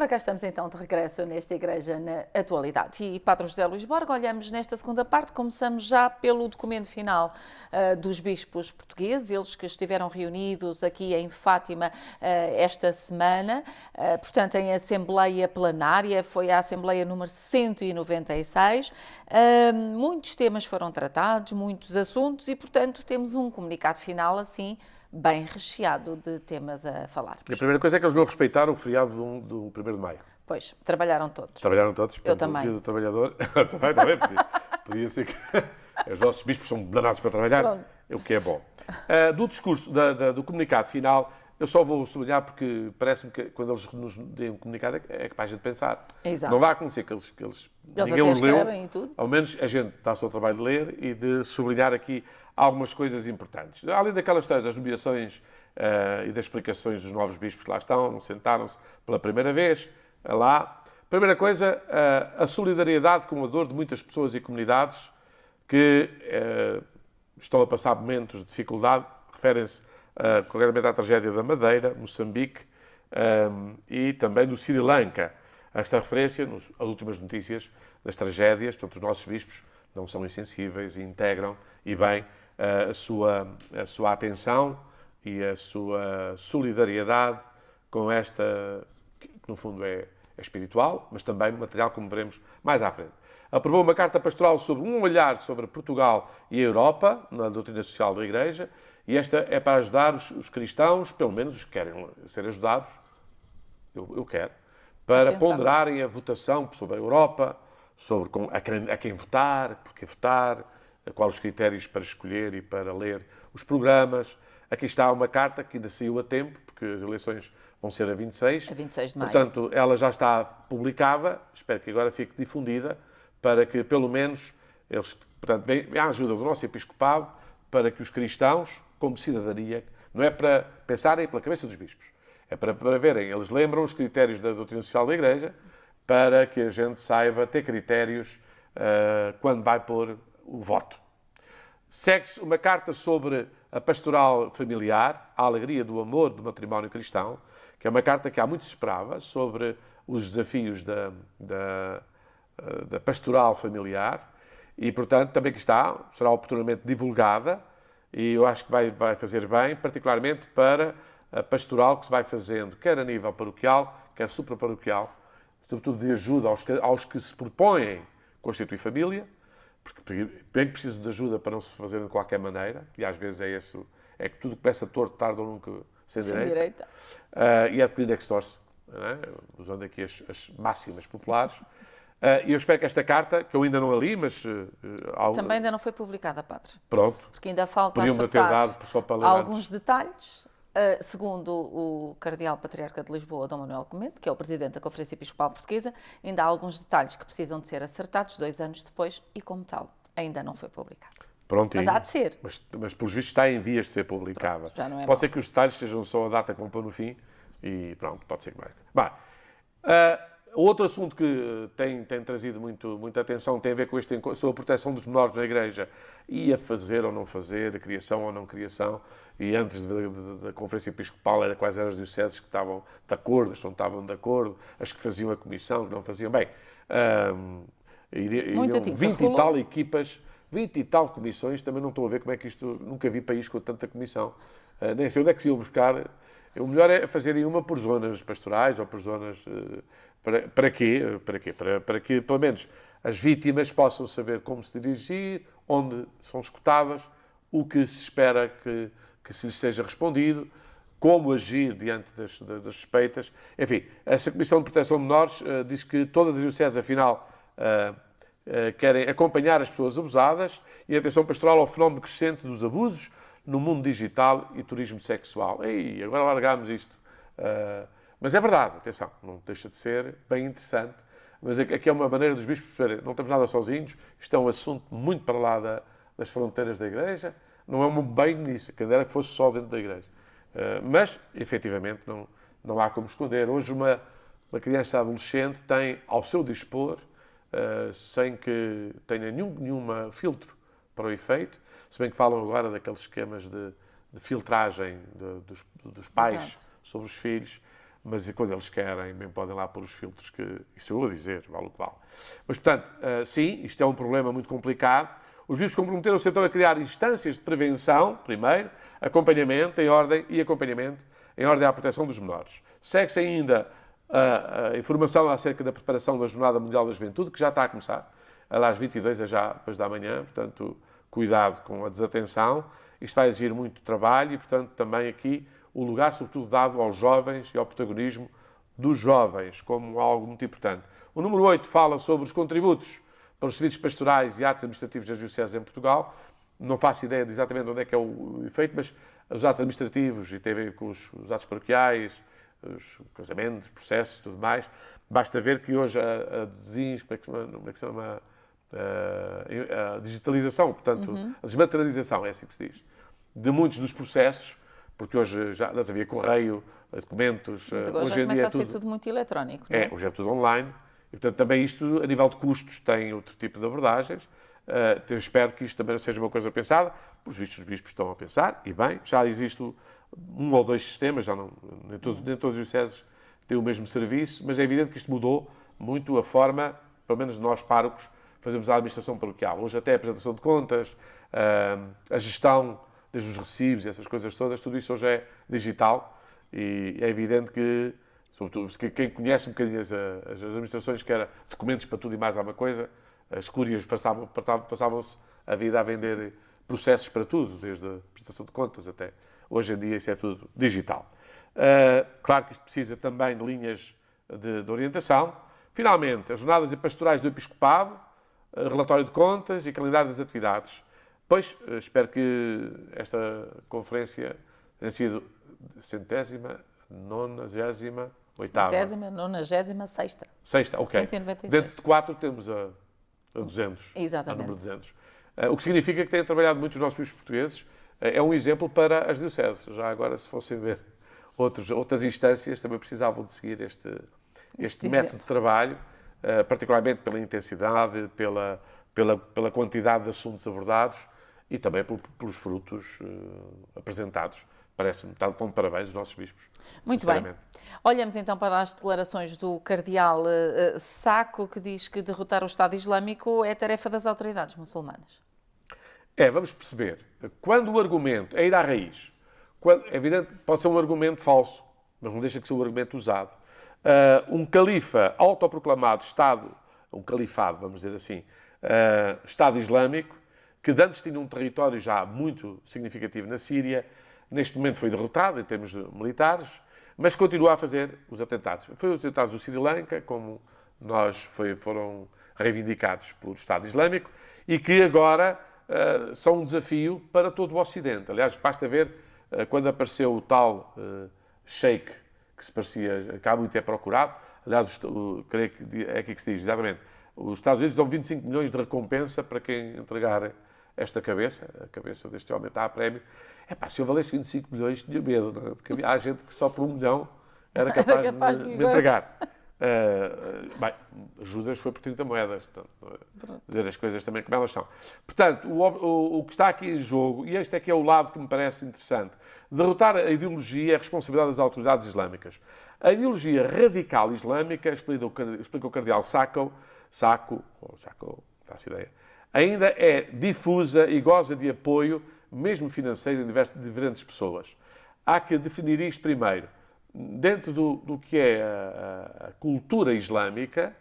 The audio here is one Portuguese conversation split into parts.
Ora, cá estamos então de regresso nesta Igreja na Atualidade. E Padre José Luís Borga, olhamos nesta segunda parte, começamos já pelo documento final dos bispos portugueses, eles que estiveram reunidos aqui em Fátima esta semana, portanto em Assembleia Plenária, foi a Assembleia número 196. Muitos temas foram tratados, muitos assuntos e, portanto, temos um comunicado final assim, bem recheado de temas a falar. A primeira coisa é que eles não respeitaram o feriado do 1º de maio. Pois, trabalharam todos. Trabalharam todos. Eu também. O dia do trabalhador. também. Podia ser que os nossos bispos são danados para trabalhar, Pronto. o que é bom. Do discurso, do comunicado final, eu só vou sublinhar porque parece-me que quando eles nos deem um comunicado é capaz de pensar. Exato. Não vai acontecer que eles ninguém até os leu. escrevem e tudo. Ao menos a gente dá-se ao trabalho de ler e de sublinhar aqui algumas coisas importantes. Além daquelas histórias das nomeações e das explicações dos novos bispos que lá estão, sentaram-se pela primeira vez lá. Primeira coisa, a solidariedade com a dor de muitas pessoas e comunidades que estão a passar momentos de dificuldade, referem-se concretamente à tragédia da Madeira, Moçambique e também do Sri Lanka. Esta referência, às últimas notícias das tragédias, portanto, os nossos bispos não são insensíveis e integram e bem a sua atenção e a sua solidariedade com esta, que no fundo é espiritual, mas também material, como veremos mais à frente. Aprovou uma carta pastoral sobre um olhar sobre Portugal e a Europa, na doutrina social da Igreja, e esta é para ajudar os cristãos, pelo menos os que querem ser ajudados, eu quero, para ponderarem a votação sobre a Europa, sobre a quem votar, porque votar, quais os critérios para escolher e para ler os programas. Aqui está uma carta que ainda saiu a tempo, porque as eleições vão ser a 26. A 26 de maio. Portanto, ela já está publicada, espero que agora fique difundida, para que, pelo menos, eles, portanto, venham à ajuda do nosso episcopado, para que os cristãos, como cidadania, não é para pensarem pela cabeça dos bispos, é para verem, eles lembram os critérios da doutrina social da Igreja, para que a gente saiba ter critérios quando vai pôr o voto. Segue-se uma carta sobre a pastoral familiar, a alegria do amor do matrimónio cristão, que é uma carta que há muito se esperava sobre os desafios da pastoral familiar e, portanto, também que será oportunamente divulgada e eu acho que vai fazer bem, particularmente para a pastoral que se vai fazendo, quer a nível paroquial, quer supraparoquial, sobretudo de ajuda aos que se propõem constituir família, porque bem que precisam de ajuda para não se fazer de qualquer maneira, e às vezes é que tudo começa torto, tarde ou nunca, sem direita. E é de colina que se torce, usando aqui as máximas populares. E eu espero que esta carta, que eu ainda não a li, mas... Também ainda não foi publicada, Padre. Pronto. Porque ainda falta Podiam-me ter acertar dado só para ler alguns antes. detalhes. Segundo o Cardeal Patriarca de Lisboa, Dom Manuel Clemente, que é o Presidente da Conferência Episcopal Portuguesa, ainda há alguns detalhes que precisam de ser acertados 2 anos depois e, como tal, ainda não foi publicado. Prontinho. Mas há de ser. Mas pelos vistos está em vias de ser publicada. Pronto, já não é pode ser que os detalhes sejam só a data que vão pôr no fim e pronto, pode ser que mais. Bem, outro assunto que tem trazido muita atenção tem a ver com sobre a proteção dos menores na Igreja e a fazer ou não fazer, a criação ou não criação. E antes da Conferência Episcopal era quais eram as dioceses que estavam de acordo, as que não estavam de acordo, as que faziam a comissão, que não faziam. Bem, iriam 20 e tal equipas, 20 e tal comissões, também não estou a ver como é que isto... Nunca vi país com tanta comissão. Nem sei onde é que se iam buscar. O melhor é fazerem uma por zonas pastorais ou por zonas... Para quê? Para que, pelo menos, as vítimas possam saber como se dirigir, onde são escutadas, o que se espera que se lhes seja respondido, como agir diante das suspeitas. Enfim, essa Comissão de Proteção de Menores diz que todas as dioceses, afinal, querem acompanhar as pessoas abusadas e a atenção pastoral ao fenómeno crescente dos abusos no mundo digital e turismo sexual. Ei, agora largámos isto. Mas é verdade, atenção, não deixa de ser bem interessante, mas aqui é uma maneira dos bispos perceberem, não estamos nada sozinhos, isto é um assunto muito para lá das fronteiras da Igreja, não é um bem nisso, quem dera que fosse só dentro da Igreja. Mas, efetivamente, não há como esconder. Hoje uma criança adolescente tem ao seu dispor, sem que tenha nenhum filtro para o efeito, se bem que falam agora daqueles esquemas de filtragem dos pais sobre os filhos, mas quando eles querem, bem podem lá pôr os filtros, que isso eu vou dizer, vale o que vale. Mas, portanto, sim, isto é um problema muito complicado. Os bispos comprometeram-se então a criar instâncias de prevenção, primeiro, acompanhamento em ordem à proteção dos menores. Segue-se ainda a informação acerca da preparação da Jornada Mundial da Juventude, que já está a começar. Às 22 é já depois da manhã, portanto, cuidado com a desatenção. Isto vai exigir muito trabalho e, portanto, também aqui o lugar, sobretudo, dado aos jovens e ao protagonismo dos jovens, como algo muito importante. O número 8 fala sobre os contributos para os serviços pastorais e atos administrativos das dioceses em Portugal. Não faço ideia de exatamente onde é que é o efeito, mas os atos administrativos, e tem a ver com os atos paroquiais, os casamentos, processos e tudo mais, basta ver que hoje como é que se chama? A digitalização, portanto, a desmaterialização, é assim que se diz, de muitos dos processos, porque hoje já havia correio, documentos... Mas agora hoje já em começa dia a ser tudo muito eletrónico, não é? hoje é tudo online, e portanto também isto, a nível de custos, tem outro tipo de abordagens. Eu espero que isto também seja uma coisa pensada, os bispos estão a pensar, e bem, já existe um ou dois sistemas, já não, nem todos os dioceses têm o mesmo serviço, mas é evidente que isto mudou muito a forma, pelo menos nós párocos, fazemos a administração paroquial. Hoje até a apresentação de contas, a gestão desde os recibos e essas coisas todas, tudo isso hoje é digital e é evidente que, sobretudo, quem conhece um bocadinho as administrações, que era documentos para tudo e mais alguma coisa, as cúrias passavam-se a vida a vender processos para tudo, desde a apresentação de contas até. Hoje em dia isso é tudo digital. Claro que isto precisa também de linhas de orientação. Finalmente, as jornadas pastorais do Episcopado, relatório de contas e calendário das atividades. Pois, espero que esta conferência tenha sido 198ª. 196ª. Sexta, ok. 196. Dentro de 4 temos a 200. Exatamente. A número 200. O que significa que têm trabalhado muito os nossos bispos portugueses. É um exemplo para as dioceses. Já agora, se fossem ver outras instâncias, também precisavam de seguir este método de trabalho, particularmente pela intensidade, pela quantidade de assuntos abordados e também pelos frutos apresentados. Parece-me, tal como parabéns aos nossos bispos. Muito bem. Olhamos então para as declarações do cardeal Sacco, que diz que derrotar o Estado Islâmico é tarefa das autoridades muçulmanas. Vamos perceber, quando o argumento é ir à raiz, é evidente, pode ser um argumento falso, mas não deixa de ser um argumento usado. Um califa autoproclamado Estado, um califado, vamos dizer assim, Estado Islâmico, que antes tinha um território já muito significativo na Síria, neste momento foi derrotado em termos militares, mas continua a fazer os atentados. Foi os atentados do Sri Lanka, como foram reivindicados pelo Estado Islâmico, e que agora são um desafio para todo o Ocidente. Aliás, basta ver quando apareceu o tal sheik, que se parecia, que há muito é procurado. Aliás, creio que é aqui que se diz, exatamente. Os Estados Unidos dão 25 milhões de recompensa para quem entregar esta cabeça, a cabeça deste homem está a prémio. Se eu valesse 25 milhões, tinha medo, não é? Porque havia gente que só por 1 milhão era capaz de me entregar. Judas foi por 30 moedas, portanto, dizer as coisas também como elas são. Portanto, o que está aqui em jogo, e este é que é o lado que me parece interessante, derrotar a ideologia é a responsabilidade das autoridades islâmicas. A ideologia radical islâmica, explica o cardeal Sacco, faço ideia, ainda é difusa e goza de apoio, mesmo financeiro, de diferentes pessoas. Há que definir isto primeiro. Dentro do que é a cultura islâmica,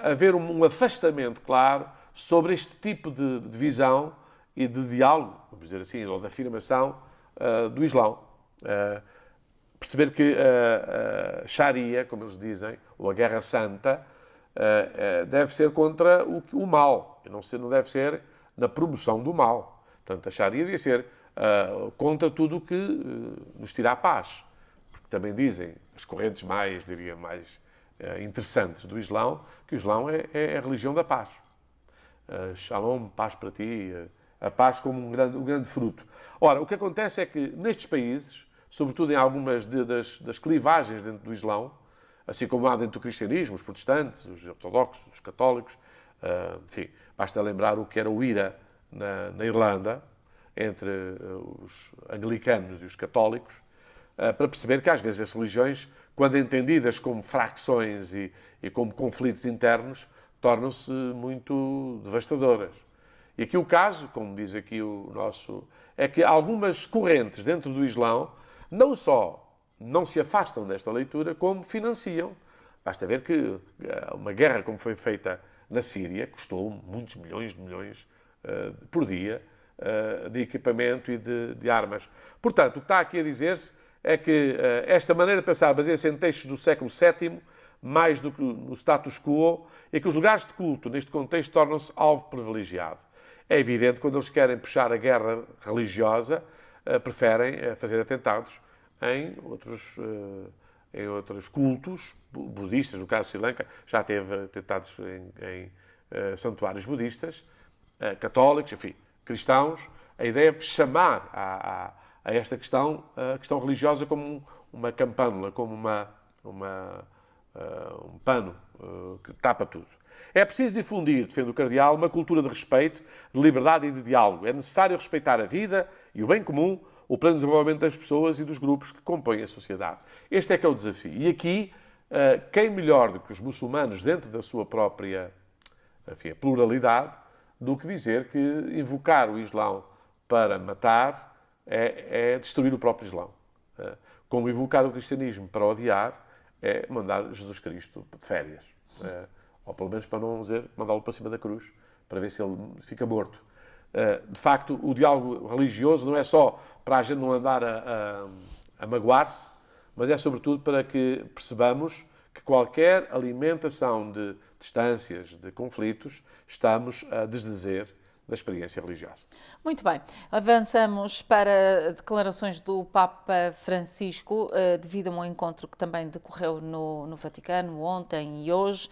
haver um afastamento claro sobre este tipo de visão e de diálogo, vamos dizer assim, ou de afirmação do Islão. Perceber que a Sharia, como eles dizem, ou a Guerra Santa, deve ser contra o mal, e não deve ser na promoção do mal. Portanto, a Sharia deve ser contra tudo o que nos tira a paz. Porque também dizem as correntes mais interessantes do Islão, que o Islão é a religião da paz. Shalom, paz para ti, a paz como um grande fruto. Ora, o que acontece é que nestes países, sobretudo em algumas das clivagens dentro do Islão, assim como há dentro do cristianismo, os protestantes, os ortodoxos, os católicos, enfim, basta lembrar o que era o IRA na Irlanda, entre os anglicanos e os católicos, para perceber que às vezes as religiões, quando entendidas como fracções e como conflitos internos, tornam-se muito devastadoras. E aqui o caso, como diz aqui o nosso, é que algumas correntes dentro do Islão não só não se afastam desta leitura, como financiam. Basta ver que uma guerra como foi feita na Síria custou muitos milhões de milhões por dia de equipamento e de armas. Portanto, o que está aqui a dizer-se é que esta maneira de pensar baseia-se em textos do século VII, mais do que no status quo, e que os lugares de culto, neste contexto, tornam-se alvo privilegiado. É evidente que quando eles querem puxar a guerra religiosa, preferem fazer atentados em outros cultos budistas. No caso de Sri Lanka, já teve atentados em santuários budistas, católicos, enfim, cristãos. A ideia é chamar a esta questão, a questão religiosa, como uma campânula, como um pano que tapa tudo. É preciso difundir, defende o Cardeal, uma cultura de respeito, de liberdade e de diálogo. É necessário respeitar a vida e o bem comum, o pleno desenvolvimento das pessoas e dos grupos que compõem a sociedade. Este é que é o desafio. E aqui, quem melhor do que os muçulmanos, dentro da sua própria, enfim, pluralidade, do que dizer que invocar o Islão para matar é destruir o próprio Islão. Como invocar o cristianismo para odiar é mandar Jesus Cristo de férias. Ou pelo menos, para não dizer, mandá-lo para cima da cruz, para ver se ele fica morto. De facto, o diálogo religioso não é só para a gente não andar a magoar-se, mas é sobretudo para que percebamos que qualquer alimentação de distâncias, de conflitos, estamos a desdizer da experiência religiosa. Muito bem. Avançamos para declarações do Papa Francisco, devido a um encontro que também decorreu no Vaticano ontem e hoje,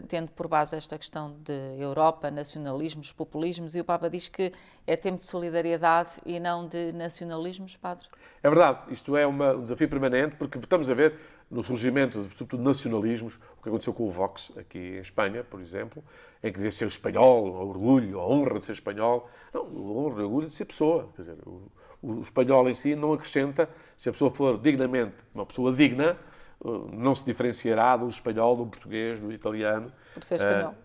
tendo por base esta questão de Europa, nacionalismos, populismos, e o Papa diz que é tempo de solidariedade e não de nacionalismos, Padre? É verdade, isto é um desafio permanente, porque estamos a ver no surgimento, sobretudo, de nacionalismos, o que aconteceu com o Vox aqui em Espanha, por exemplo, em que dizia ser espanhol, o orgulho, a honra de ser espanhol. Não, a honra e o orgulho de ser pessoa. Quer dizer, o espanhol em si não acrescenta, se a pessoa for dignamente uma pessoa digna, não se diferenciará do espanhol, do português, do italiano. Por ser espanhol.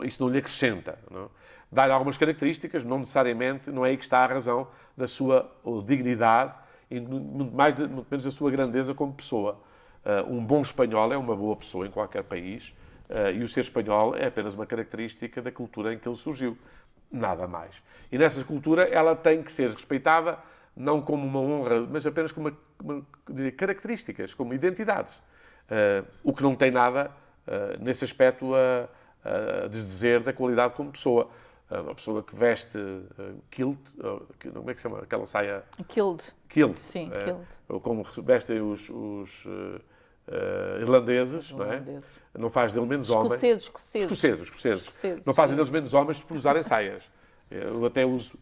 Isso não lhe acrescenta. Não? Dá-lhe algumas características, não necessariamente, não é aí que está a razão da sua dignidade e muito menos da sua grandeza como pessoa. Um bom espanhol é uma boa pessoa em qualquer país e o ser espanhol é apenas uma característica da cultura em que ele surgiu. Nada mais. E nessa cultura ela tem que ser respeitada não como uma honra, mas apenas como características, como identidades. O que não tem nada, nesse aspecto, a desdizer da qualidade como pessoa. A pessoa que veste kilt, como é que se chama? Aquela saia... Kilt. Sim, kilt. Como vestem os irlandeses, não é? Não faz dele menos homens. Escoceses. Não fazem deles menos homens por usarem saias. Eu até uso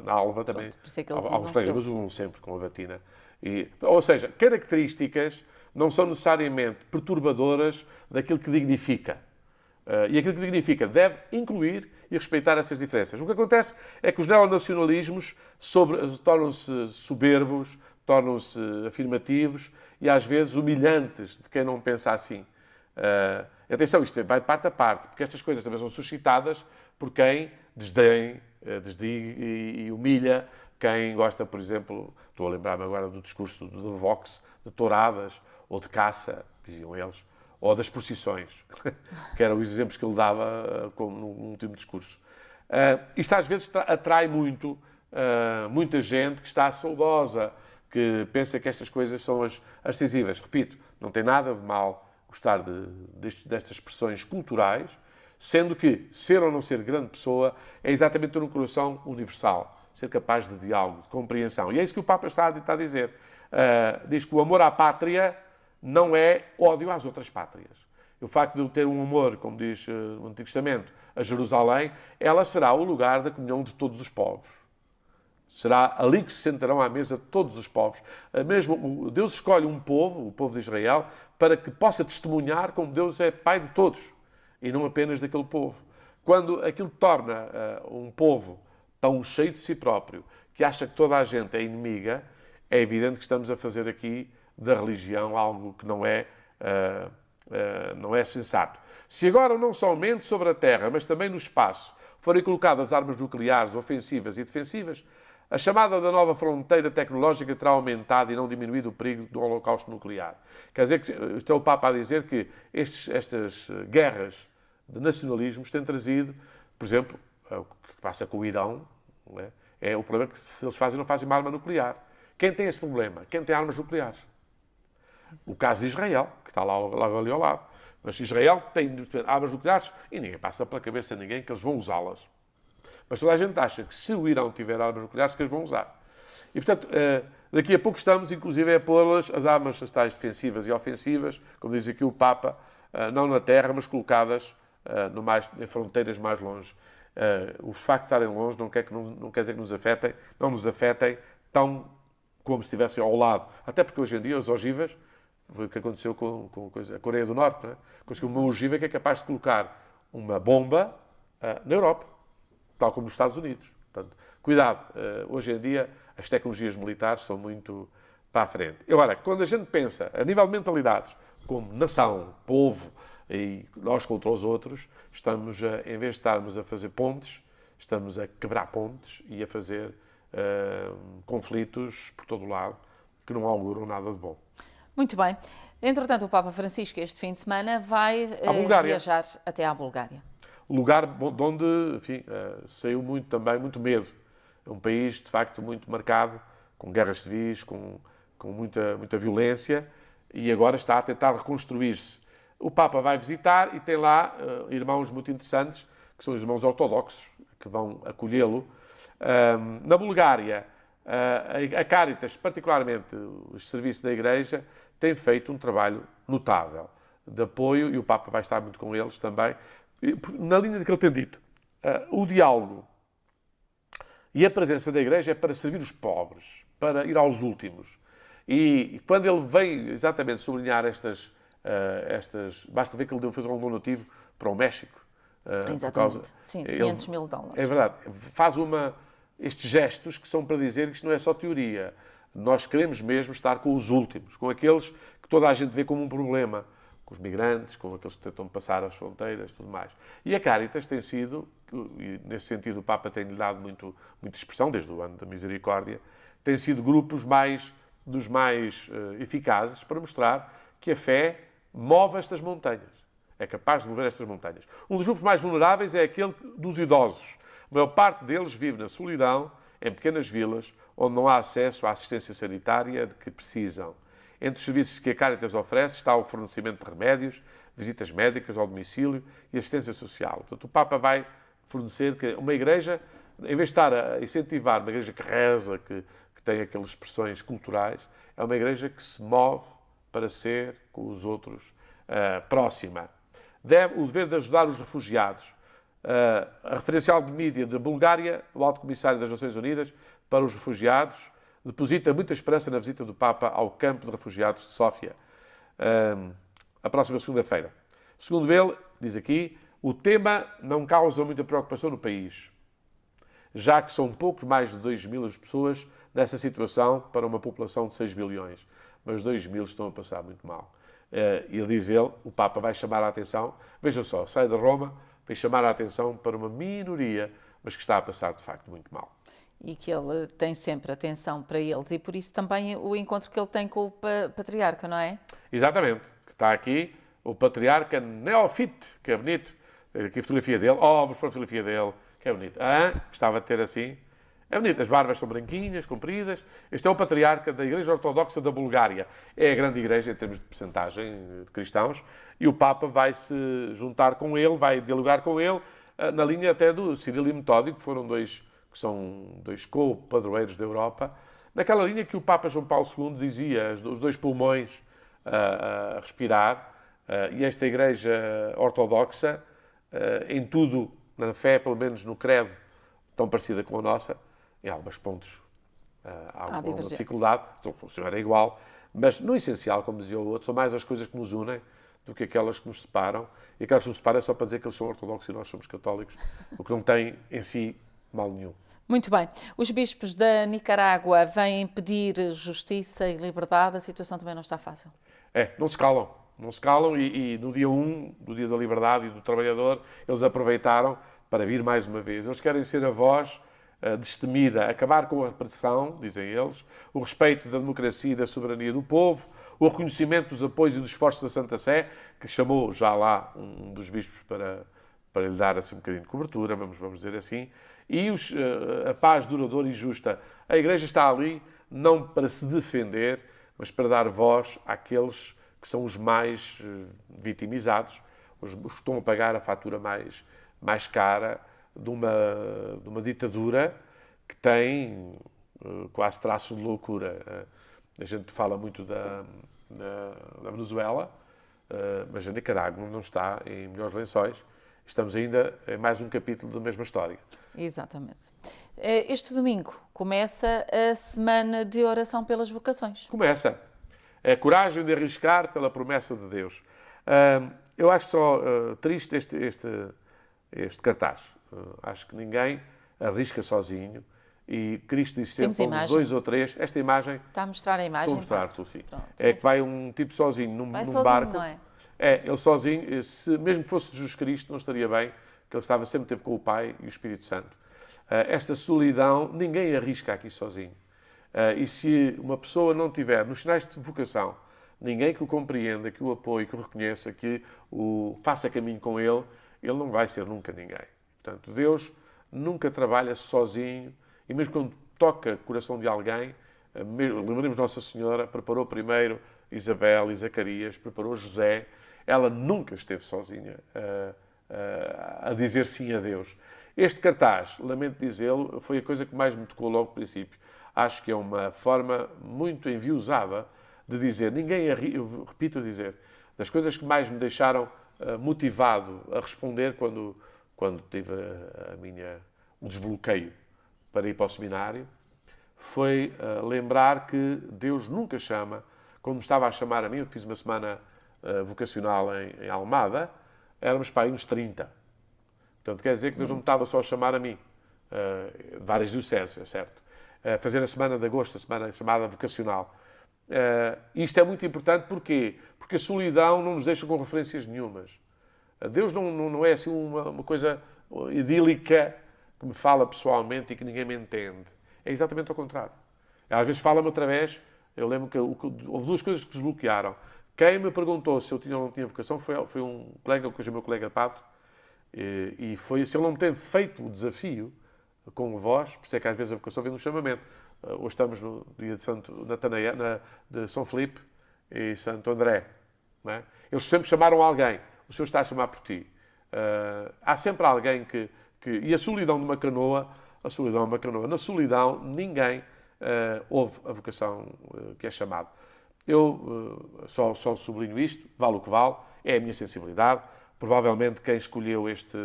na Alva também. Por isso é que eles alguns colegas usam sempre com a batina. Ou seja, características não são necessariamente perturbadoras daquilo que dignifica. E aquilo que dignifica deve incluir e respeitar essas diferenças. O que acontece é que os neonacionalismos tornam-se soberbos, tornam-se afirmativos e às vezes humilhantes de quem não pensa assim. Atenção, isto vai de parte a parte, porque estas coisas também são suscitadas por quem desdiga e humilha quem gosta, por exemplo, estou a lembrar-me agora do discurso de Vox, de touradas ou de caça, diziam eles, ou das procissões, que eram os exemplos que ele dava no último discurso. Isto às vezes atrai muita gente que está saudosa, que pensa que estas coisas são as decisivas. Repito, não tem nada de mal gostar destas expressões culturais, sendo que ser ou não ser grande pessoa é exatamente ter um coração universal, ser capaz de diálogo, de compreensão. E é isso que o Papa está a dizer. Diz que o amor à pátria não é ódio às outras pátrias. O facto de eu ter um amor, como diz o Antigo Testamento, a Jerusalém, ela será o lugar da comunhão de todos os povos. Será ali que se sentarão à mesa todos os povos. Mesmo Deus escolhe um povo, o povo de Israel, para que possa testemunhar como Deus é Pai de todos e não apenas daquele povo. Quando aquilo torna um povo tão cheio de si próprio que acha que toda a gente é inimiga, é evidente que estamos a fazer aqui da religião algo que não é sensato. Se agora não somente sobre a terra, mas também no espaço, forem colocadas armas nucleares ofensivas e defensivas, a chamada da nova fronteira tecnológica terá aumentado e não diminuído o perigo do holocausto nuclear. Quer dizer, que está o Papa a dizer que estas guerras de nacionalismos têm trazido, por exemplo, o que passa com o Irão, não é o problema que se eles não fazem uma arma nuclear. Quem tem esse problema? Quem tem armas nucleares? O caso de Israel, que está logo ali ao lado. Mas Israel tem armas nucleares e ninguém passa pela cabeça de ninguém que eles vão usá-las. Mas toda a gente acha que se o Irão tiver armas nucleares, que eles vão usar. E, portanto, daqui a pouco estamos, inclusive, a pô-las, as armas tais defensivas e ofensivas, como diz aqui o Papa, não na terra, mas colocadas em fronteiras mais longe. O facto de estarem longe não quer dizer que não nos afetem tão como se estivessem ao lado. Até porque hoje em dia as ogivas, foi o que aconteceu com a Coreia do Norte, não é? Conseguiu uma ogiva que é capaz de colocar uma bomba na Europa, tal como nos Estados Unidos. Portanto, cuidado, hoje em dia as tecnologias militares são muito para a frente. Agora, quando a gente pensa a nível de mentalidades, como nação, povo, e nós contra os outros, em vez de estarmos a fazer pontes, estamos a quebrar pontes e a fazer conflitos por todo o lado, que não auguram nada de bom. Muito bem. Entretanto, o Papa Francisco, este fim de semana, vai viajar até à Bulgária. Lugar de onde, enfim, saiu muito medo. É um país, de facto, muito marcado, com guerras civis, com muita violência, e agora está a tentar reconstruir-se. O Papa vai visitar e tem lá irmãos muito interessantes, que são os irmãos ortodoxos, que vão acolhê-lo. Na Bulgária, a Caritas, particularmente os serviços da Igreja, tem feito um trabalho notável de apoio, e o Papa vai estar muito com eles também, na linha do que ele tem dito. O diálogo e a presença da Igreja é para servir os pobres, para ir aos últimos. E quando ele vem exatamente sublinhar estas basta ver que ele fez um donativo para o México. Exatamente. Sim, $500 mil. É verdade. Faz estes gestos que são para dizer que isto não é só teoria. Nós queremos mesmo estar com os últimos, com aqueles que toda a gente vê como um problema, com os migrantes, com aqueles que tentam passar as fronteiras e tudo mais. E a Caritas tem sido, e nesse sentido o Papa tem-lhe dado muita expressão, desde o ano da Misericórdia, tem sido grupos dos mais eficazes para mostrar que a fé move estas montanhas. É capaz de mover estas montanhas. Um dos grupos mais vulneráveis é aquele dos idosos. A maior parte deles vive na solidão, em pequenas vilas, onde não há acesso à assistência sanitária de que precisam. Entre os serviços que a Caritas oferece está o fornecimento de remédios, visitas médicas ao domicílio e assistência social. Portanto, o Papa vai fornecer que uma igreja, em vez de estar a incentivar uma igreja que reza, que tem aquelas expressões culturais, é uma igreja que se move para ser com os outros próxima. O dever de ajudar os refugiados. A referencial de mídia da Bulgária, o Alto Comissário das Nações Unidas para os Refugiados, deposita muita esperança na visita do Papa ao campo de refugiados de Sófia, a próxima segunda-feira. Segundo ele, diz aqui, o tema não causa muita preocupação no país, já que são poucos mais de 2.000 as pessoas nessa situação para uma população de 6 bilhões. Mas 2.000 estão a passar muito mal. Ele diz, o Papa vai chamar a atenção, vejam só, sai de Roma, vai chamar a atenção para uma minoria, mas que está a passar de facto muito mal. E que ele tem sempre atenção para eles, e por isso também o encontro que ele tem com o Patriarca, não é? Exatamente, que está aqui o Patriarca Neofite, que é bonito. Tem aqui a fotografia dele, vamos para a fotografia dele, que é bonito. Gostava de ter assim. É bonito, as barbas são branquinhas, compridas. Este é o Patriarca da Igreja Ortodoxa da Bulgária. É a grande igreja em termos de percentagem de cristãos, e o Papa vai se juntar com ele, vai dialogar com ele, na linha até do Cirilo e Metódio, que são dois co-padroeiros da Europa, naquela linha que o Papa João Paulo II dizia, os dois pulmões a respirar, e esta Igreja Ortodoxa, em tudo, na fé, pelo menos no credo, tão parecida com a nossa, em alguns pontos há alguma dificuldade, então funciona igual, mas no essencial, como dizia o outro, são mais as coisas que nos unem do que aquelas que nos separam, e aquelas que nos separam é só para dizer que eles são ortodoxos e nós somos católicos, o que não tem em si mal nenhum. Muito bem. Os bispos da Nicarágua vêm pedir justiça e liberdade. A situação também não está fácil. Não se calam. Não se calam e no dia 1, do Dia da Liberdade e do Trabalhador, eles aproveitaram para vir mais uma vez. Eles querem ser a voz destemida, acabar com a repressão, dizem eles, o respeito da democracia e da soberania do povo, o reconhecimento dos apoios e dos esforços da Santa Sé, que chamou já lá um dos bispos para lhe dar assim um bocadinho de cobertura, vamos dizer assim, e a paz duradoura e justa. A Igreja está ali não para se defender, mas para dar voz àqueles que são os mais vitimizados, os que estão a pagar a fatura mais cara de uma ditadura que tem quase traços de loucura. A gente fala muito da Venezuela, mas a Nicarágua não está em melhores lençóis. Estamos ainda em mais um capítulo da mesma história. Exatamente. Este domingo começa a semana de oração pelas vocações. Começa. É coragem de arriscar pela promessa de Deus. Eu acho só triste este cartaz. Acho que ninguém arrisca sozinho e Cristo diz sempre aos 2 ou 3. Esta imagem... Está a mostrar a imagem? Estou a mostrar, sim. É que vai um tipo sozinho num sozinho, barco. Não é? Ele sozinho, mesmo que fosse Jesus Cristo, não estaria bem, que ele sempre teve com o Pai e o Espírito Santo. Esta solidão, ninguém arrisca aqui sozinho. E se uma pessoa não tiver, nos sinais de vocação, ninguém que o compreenda, que o apoie, que o reconheça, que o faça caminho com ele não vai ser nunca ninguém. Portanto, Deus nunca trabalha sozinho, e mesmo quando toca o coração de alguém, lembremos Nossa Senhora, preparou primeiro Isabel e Zacarias, preparou José, ela nunca esteve sozinha a dizer sim a Deus. Este cartaz, lamento dizê-lo, foi a coisa que mais me tocou logo no princípio. Acho que é uma forma muito enviosada de dizer, eu repito a dizer, das coisas que mais me deixaram motivado a responder quando tive o desbloqueio para ir para o seminário, foi lembrar que Deus nunca chama, como me estava a chamar a mim, eu fiz uma semana vocacional em Almada, éramos para aí uns 30. Portanto, quer dizer que Deus não me estava só a chamar a mim, várias dioceses, é certo. Fazer a semana de agosto, a semana chamada vocacional. Isto é muito importante, porquê? Porque a solidão não nos deixa com referências nenhumas. Deus não é assim uma coisa idílica que me fala pessoalmente e que ninguém me entende. É exatamente ao contrário. Às vezes fala-me através... Eu lembro que houve 2 coisas que desbloquearam. Quem me perguntou se eu tinha ou não tinha vocação foi um colega, que hoje é meu colega padre, e foi se ele não me teve feito o desafio com vós, por isso é que às vezes a vocação vem no chamamento. Hoje estamos no dia de Santo Natanael, de São Filipe e Santo André. Não é? Eles sempre chamaram alguém. O Senhor está a chamar por ti. Há sempre alguém que... E a solidão de uma canoa, na solidão, ninguém ouve a vocação que é chamado. Eu só sublinho isto, vale o que vale, é a minha sensibilidade. Provavelmente quem escolheu este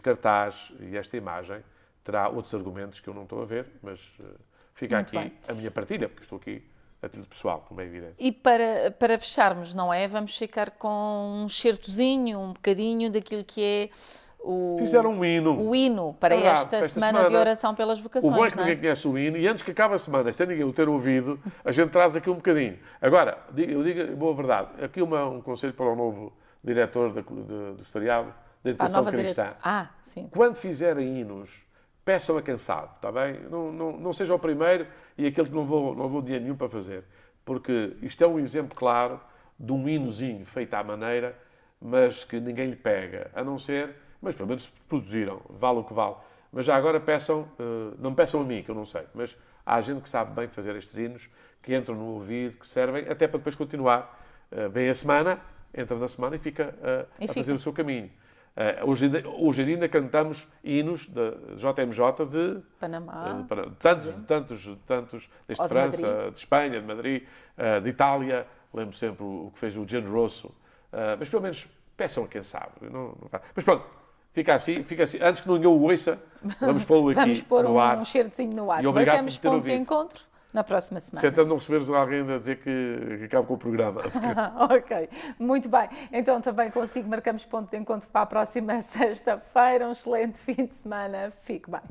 cartaz e esta imagem terá outros argumentos que eu não estou a ver, mas fica muito aqui bem. a minha partilha, porque estou aqui a título pessoal, como é evidente. E para fecharmos, não é? Vamos ficar com um certozinho, um bocadinho daquilo que é Fizeram um hino. O hino para esta semana de oração pelas vocações. O bom é que ninguém conhece o hino, e antes que acabe a semana, sem ninguém o ter ouvido, a gente traz aqui um bocadinho. Agora, eu digo boa verdade, aqui um conselho para o novo diretor do Estariado da Educação Cristã. Sim. Quando fizerem hinos, peçam a quem sabe, está bem? Não seja o primeiro e aquele que não vou dinheiro nenhum para fazer. Porque isto é um exemplo claro de um hinozinho feito à maneira, mas que ninguém lhe pega, a não ser... Mas pelo menos produziram, vale o que vale. Mas já agora peçam, não me peçam a mim, que eu não sei, mas há gente que sabe bem fazer estes hinos, que entram no ouvido, que servem até para depois continuar. Vem a semana, entra na semana e fica a fazer o seu caminho. Hoje ainda cantamos hinos da JMJ de Panamá, tantos desde França, de Espanha, de Madrid, de Itália. Lembro sempre o que fez o Generoso. Mas pelo menos peçam a quem sabe. Mas pronto. Fica assim. Antes que ninguém o ouça, vamos pô-lo aqui vamos pôr no ar. Um certozinho no ar. E obrigado Marcamos por ter ponto ouvido. de encontro na próxima semana. Tentando não receberes alguém a dizer que acaba com o programa. Ok, muito bem. Então também consigo, marcamos ponto de encontro para a próxima sexta-feira. Um excelente fim de semana. Fique bem.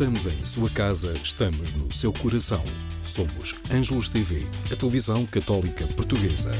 estamos em sua casa, estamos no seu coração. Somos Ângelos TV, a televisão católica portuguesa.